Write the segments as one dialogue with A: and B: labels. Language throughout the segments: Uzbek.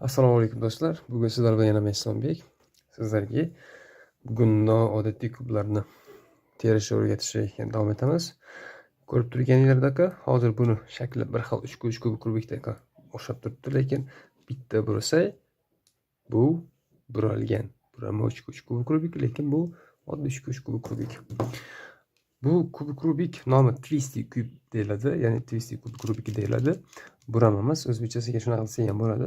A: Assalomu alaykum do'stlar. Bugun sizlar bilan yana men Islombek. Sizlarga bugun noodatiy kublarni terishni o'rgatishga davom etamiz. Ko'rib turganingizdek, hozir buni shakli bir xil 3 kubik kubikdek o'xshab turibdi, lekin bitta bo'lsa bu buralgan. Burama 3 kubik kubik, lekin bu oddiy 3 kubik kubik. Bu kubik kubik nomi twisty kub deyiladi, ya'ni twisty kubik kubik deyiladi. Buramamiz o'zbekchasiga shunaqa desa ham bo'ladi.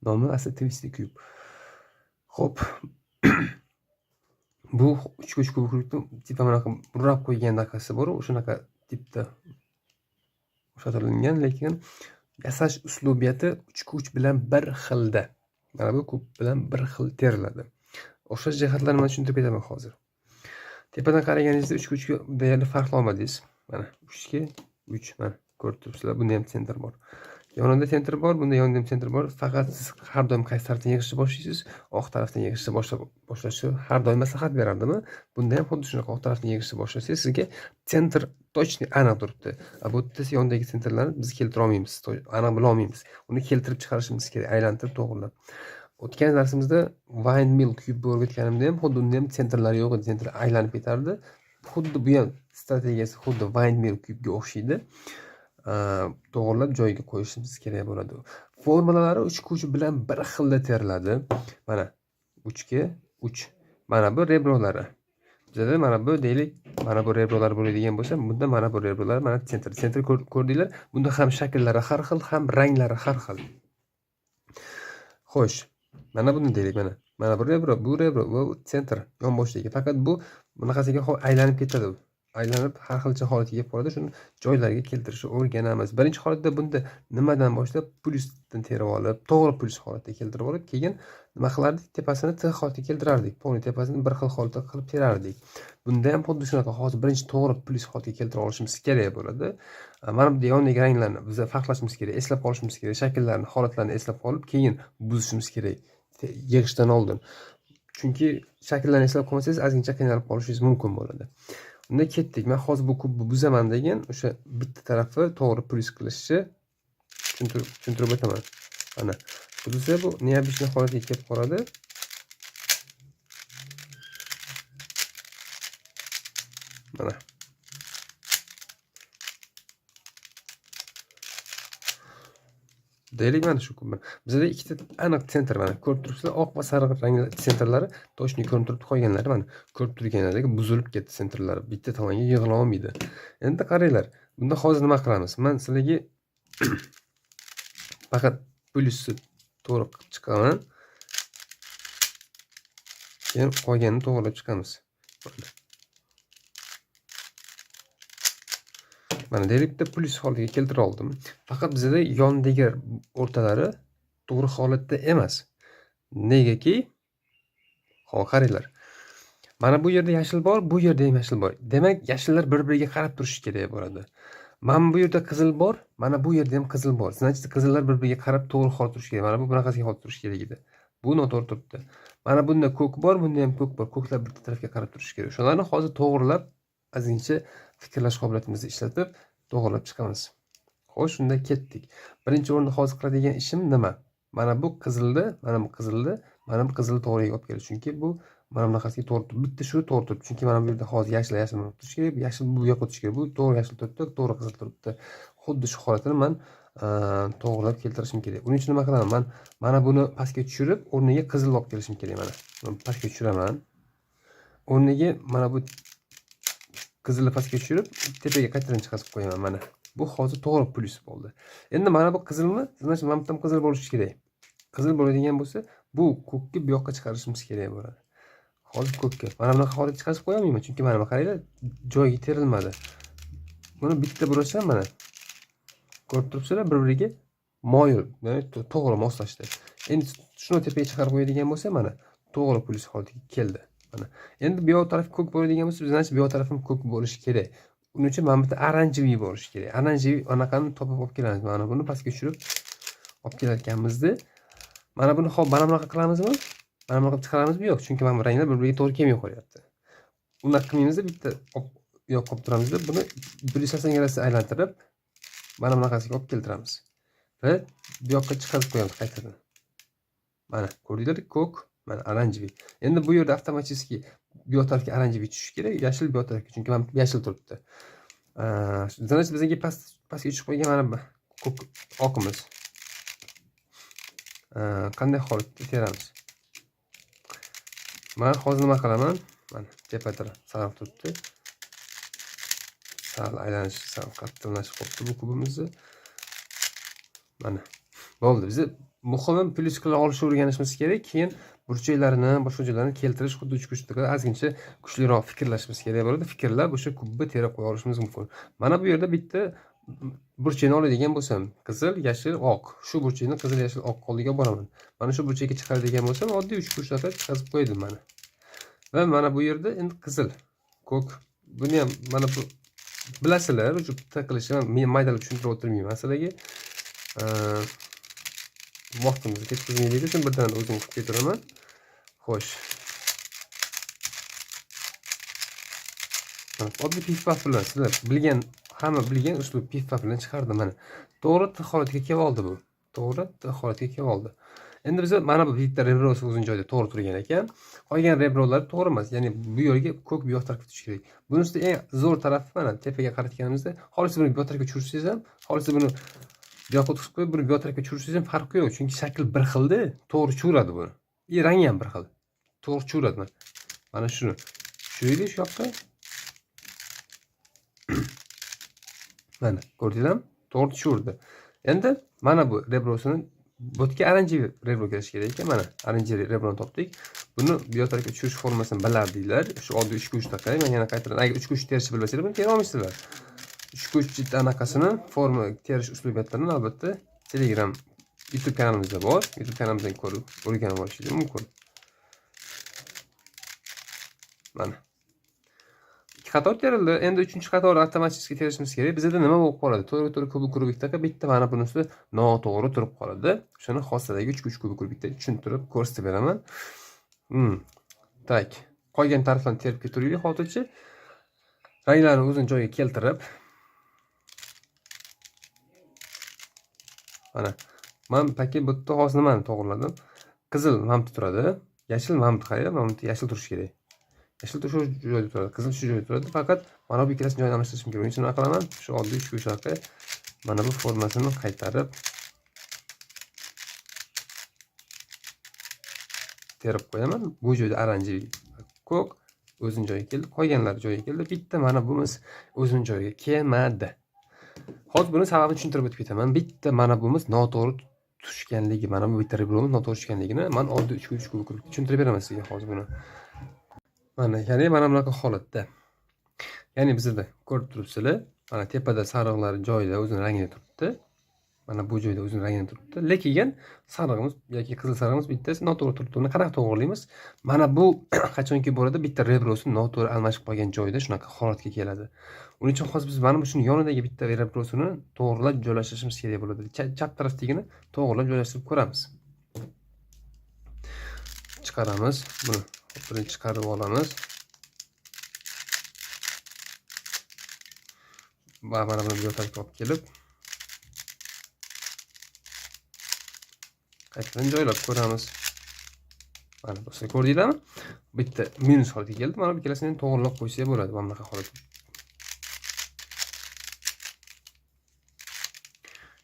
A: Nomi asli twisty kub. Xo'p. Bu 3 kubik kubikni tipa bunaqa burab qo'ygan narxasi bor, o'shanaqa tipda o'xshatilgan, lekin yasash uslubiyati 3 bilan bir xilda. Mana bu kub bilan bir xil teriladi. O'xshash jihatlarini men tushuntirib beraman hozir. Tepadan qaraganingizda 3 ga deyarli farqli olmadingiz. Mana 3 ga 3 mana ko'rib turibsizlar, bunda ham sentr bor. Yonida sentr bor, bunda yonida ham sentr bor. Faqat siz har doim qaysi tarafdan yig'ishni boshlaysiz? Oq tarafdan yig'ishni boshlashni har doim maslahat berardimi? Bunda ham xuddi shunaqa oq tarafdan yig'ishni boshlasangiz sizga sentr точно aniq turibdi. Bu yerda yondagi sentrlarni biz keltira olmaymiz, aniq bila olmaymiz. Uni keltirib chiqarishimiz kerak, aylantirib, to'g'rilab. O'tgan darsimizda windmill kub o'rgatganimda ham xuddi unda ham sentrlari yo'q edi, sentr aylanib ketardi. Xuddi bu ham strategiyasi xuddi windmill kubga o'xshaydi. To'g'rilab joyiga qo'yishimiz kerak bo'ladi. Formulalari 3 bilan bir xilda teriladi. Mana 3 ga 3. Mana bu rebrolari. Bizda mana bu deylik, mana bu rebrolar bo'ladigan bo'lsa, bunda mana bu rebrolar, mana sentr ko'rdinglar. Bunda ham shakllari har xil, ham ranglari har xil. Xo'sh, mana buni deylik, mana bu rebro, bu sentr yonboshdagi. Faqat bu bunaqasiga aylanib ketadi. Aylanib har xilcha holatga kelib qoladi. Shuni joylariga keltirishni o'rganamiz. Birinchi holatda bunda nimadan boshlab plyusdan terib olib, to'g'ri plyus holatga keltirib olib, keyin nima qilardik? Tepasini t holatga keltirardik. Poni tepasini bir xil holatda qilib terardik. Bunda ham xuddi shunaqa hozir birinchi to'g'ri plyus holatga keltirib olishimiz kerak bo'ladi. Mana bu yondagi ranglarni biz farqlashimiz kerak, eslab qolishimiz kerak, shakllarni, holatlarni eslab qolib, keyin buzishimiz kerak yig'ishdan oldin. Chunki shakllarni eslab qolmasangiz, ozgincha qiynalib qolishingiz mumkin bo'ladi. Unda ketdik. Men hozir bu kubni buzaman degan o'sha bitta tarafi to'g'ri plyus qilishni tushuntirib o'taman. Mana buzsa bu neobычный holatga kelib qoladi. Mana. Deylik mana shu kubni. Bizda ikkita aniq sentr mana ko'rib turibsizlar, oq va sariq rangli sentrlari точно ko'rinib turibdi, qolganlari mana ko'rib turganlaridek buzilib ketdi sentrlari, bitta tomonga yig'ila olmaydi. Endi qaranglar, bunda hozir nima qilamiz? Men sizlarga faqat plyusni to'g'ri qilib chiqaman. Keyin qolganini to'g'rilab chiqamiz. Mana deylik bitta plyus holatiga keltira oldim. Faqat bizda yondagi o'rtalari to'g'ri holatda emas. Negaki? Xo'p, qaranglar. Mana bu yerda yashil bor, bu yerda ham yashil bor. Demak, yashillar bir-biriga qarab turishi kerak bo'ladi. Mana bu yerda qizil bor, mana bu yerda ham qizil bor. Значит, qizillar bir-biriga qarab to'g'ri holat turishi kerak. Mana bu bunaqasiga holat turishi kerak edi. Bu noto'g'ri turibdi. Mana bunda ko'k bor, bunda ham ko'k bor. Ko'klar bitta tarafga qarab turishi kerak. Shularni hozir to'g'rilab, ozgincha fikrlash qobiliyatimizni ishlatib, to'g'rilab chiqamiz. Xo'sh, shunda ketdik. Birinchi o'rinda hozir qiladigan ishim nima? Mana bu qizilni, mana bu qizilni, mana bu qizilni to'g'riga olib keldi. Chunki bu mana bunaqasiga to'g'ri turibdi. Bitta shu to'g'ri turibdi. Chunki mana bu yerda hozir yashil turishi kerak, yashil bu yoqqa o'tishi kerak. Bu to'g'ri yashil turibdi, to'g'ri qizil turibdi. Xuddi shu holatini men to'g'rilab keltirishim kerak. Uning uchun nima qilaman? Men mana buni pastga tushirib, o'rniga qizil olib kelishim kerak mana. Buni pastga tushiraman. O'rniga mana bu qizilni pastga tushirib, tepaga qaytadan chiqarib qo'yaman mana. Bu hozir to'g'ri plyus bo'ldi. Endi mana bu qizilmi? Значит, mana bu ham qizil bo'lishi kerak. Qizil bo'ladigan bo'lsa, bu ko'kka bu yoqqa chiqarishimiz kerak bo'ladi. Hozir ko'kka. Mana bunaqa holatga chiqarib qo'ya olmayman, chunki mana bu qaranglar, joyiga terilmadi. Buni bitta burasam mana. Ko'rib turibsizlar, bir-biriga moyil, ya'ni to'g'ri moslashdi. Endi shuni tepaga chiqarib qo'yadigan bo'lsa, mana to'g'ri plyus holatiga keldi. Mana. Endi bu yoq taraf ko'k bo'ladigan bo'lsa, значит, bu yoq taraf ham ko'k bo'lishi kerak. Uning uchun mana bitta oranjiviy bo'lishi kerak. Oranjiviy anaqani topib olib kelamiz. Mana buni pastga tushirib olib kelar ekanmiz-da. Mana buni hop mana bunaqa qilamizmi? Mana bunaqa chiqaramizmi? Yo'q, chunki mana bu ranglar bir-biriga to'g'ri kelmay qolyapti. Unaqa qilmaymiz-da, bitta yo'q qilib turamiz-da. Buni plyusdan sangarasi aylantirib mana bunaqasiga olib keltiramiz. Va bu yoqqa chiqarib qo'yamiz qaytadan. Mana ko'rdinglar, ko'k, mana oranjiviy. Endi bu yerda avtomatik bu tarafga oranjiviy tushishi kerak, yashil bu tarafga, chunki mana yashil turibdi. Значит, bizga pastga tushib qo'ygan mana ko'k oqimiz. Qanday holatda teramiz? Men hozir nima qilaman? Mana tepada sariq turibdi. Sal aylanish, sal qattiqlashib qolibdi bu kubimizni. Mana bo'ldi. Biz muhimi plyuskalar olishni o'rganishimiz kerak. Keyin burchaklarini, boshqa joylarni keltirish xuddi uchburchakda ozgincha kuchliroq fikrlashimiz kerak bo'ladi. Fikrlab o'sha kubni terib qo'ya olishimiz mumkin. Mana bu yerda bitta burchakni oladigan bo'lsam, qizil, yashil, oq. Shu burchakni qizil, yashil, oq qoldiga boraman. Mana shu burchakka chiqaradigan bo'lsam, oddiy uchburchakda chiqazib qo'ydim mana. Va mana bu yerda endi qizil, ko'k. Buni ham mana bu bilasizlar, shu bitta qilishni men maydalab tushuntirib o'tirmayman masalaga. Vaqtimizni ketkazmaylik uchun birdan o'zim qilib ketiraman. Xo'sh. Oddiy pif-paf bilan sizlar bilgan, hamma bilgan uslub pif-paf bilan chiqardim mana. To'g'ri holatga kelib oldi bu. To'g'ri holatga kelib oldi. Endi biz mana bu bitta rebrosi o'zining joyida to'g'ri turgan ekan. Qolgan rebrolar to'g'ri emas. Ya'ni bu yerga ko'k bu yoq tarafga tushishi kerak. Bunisi eng zo'r tarafi mana tepaga qaratganimizda, xolis buni bu yoq tarafga tushirsangiz ham, xolis buni bu yoqqa tutib qo'yib, buni bu yoq tarafga tushirsangiz ham farqi yo'q, chunki shakl bir xilda, to'g'ri tushiradi buni. Rangi ham bir xil. To'g'ri tushiradi mana shuni. Tushiraylik shu yoqqa. Mana ko'rdinglarmi? To'g'ri tushirdi. Endi mana bu rebrosini botga oranjiviy rebro kirish kerak ekan. Mana oranjiviy rebroni topdik. Buni bu yoq tarafga tushirish formasini bilardinglar. Shu oddiy 3 uch taqay. Men yana qaytadan agar 3 uch terishni bilmasanglar, buni tera olmaysizlar. 3 uch anaqasini forma terish uslubiyatlarini albatta Telegram YouTube kanalimizda bor. YouTube kanalimizdan ko'rib o'rganib olishingiz mumkin. Mana qator terildi. Endi 3-qator avtomatik terishimiz kerak. Bizda nima bo'lib qoladi? To'g'ri kubikdaqa bitta mana bunisi noto'g'ri turib qoladi. Shuni xosadagi 3 kubikda tushuntirib ko'rsatib beraman. Tak. Qolgan taraflarni terib keturaylik hozircha. Ranglarni o'zini joyiga keltirib. Mana men paket bitta hozir nimani to'g'riladim? Qizil mamti turadi, yashil mamti qayerda? Mamti yashil turishi kerak. Yashil shu joyda turadi, qizil shu joyda turadi. Faqat mana bu ikkalasini joyini almashtirishim kerak. Uning uchun nima qilaman? Shu oddiy uchburchakka mana bu formasini qaytarib terib qo'yaman. Bu joyda oranjiviy, ko'k o'zining joyiga keldi, qolganlari joyiga keldi. Bitta mana bumiz o'zining joyiga kelmadi. Hozir buni sababini tushuntirib o'tib ketaman. Bitta mana bumiz noto'g'ri tushganligi, mana bu bitta rebromiz noto'g'ri tushganligini men oddiy 3 kubik tushuntirib beraman sizga hozir buni. Mana, ya'ni mana bunaqa holatda. Ya'ni bizda ko'rib turibsizlar, mana tepada sariqlar joyida o'zining rangini turibdi. Mana bu joyda o'zining rangini turibdi. Lekin sariqimiz yoki qizil sariqimiz bittasi noto'g'ri turibdi. Uni qanaqa to'g'rilaymiz? Mana bu qachonki bo'ladi, bitta rebrosi noto'g'ri almashib qolgan joyda shunaqa holatga keladi. Uning uchun hozir biz mana shuni yonidagi bitta rebrosini to'g'rilab joylashtirishimiz kerak bo'ladi. Chap tarafdagini to'g'rilab joylashtirib ko'ramiz. Chiqaramiz buni. Birinchi chiqarib olamiz. Va mana buni bu yoqqa olib kelib qaytadan joylab ko'ramiz. Mana do'stlar, ko'rdinglarmi? Bitta minus holatga keldi. Mana bu ikkalasini to'g'rilab qo'ysa bo'ladi mana bunaqa holat.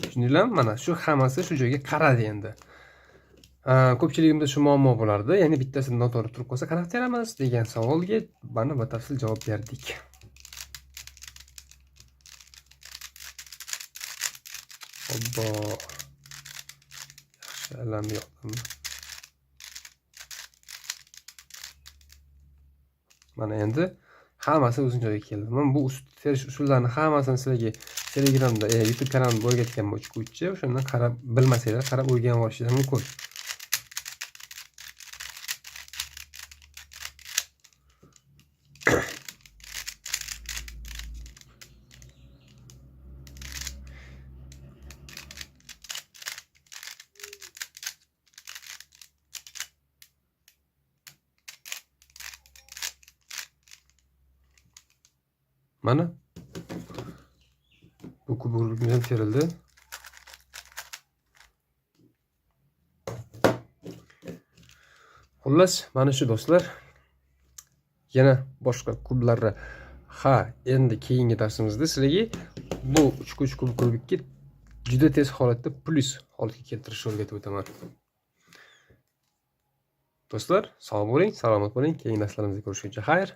A: Tushundinglarmi? Mana shu hammasi shu joyga qaradi endi. Ko'pchiligimda shu muammo bo'lardi. Ya'ni bittasi noto'g'ri turib qolsa qanaqa teramiz degan savolga mana batafsil javob berdik. Obbo. Yaxshi alam yo'qmi? Mana endi hammasi o'zining joyiga keldi. Men bu terish usullarini hammasini sizlarga Telegramda, YouTube kanalimda o'rgatganman 3 o'shandan qarab bilmasanglar, qarab o'rganib olishingiz mumkin. Mana bu kubikimiz ham terildi. Xullas, mana shu do'stlar, yana boshqa kublarni endi keyingi darsimizda sizlarga bu 3x3 kubikni juda tez holatda plus holatga keltirishni o'rgatib o'taman. Do'stlar, sog' bo'ling, salomat bo'ling. Keyingi darslarimizda ko'rishguncha xayr.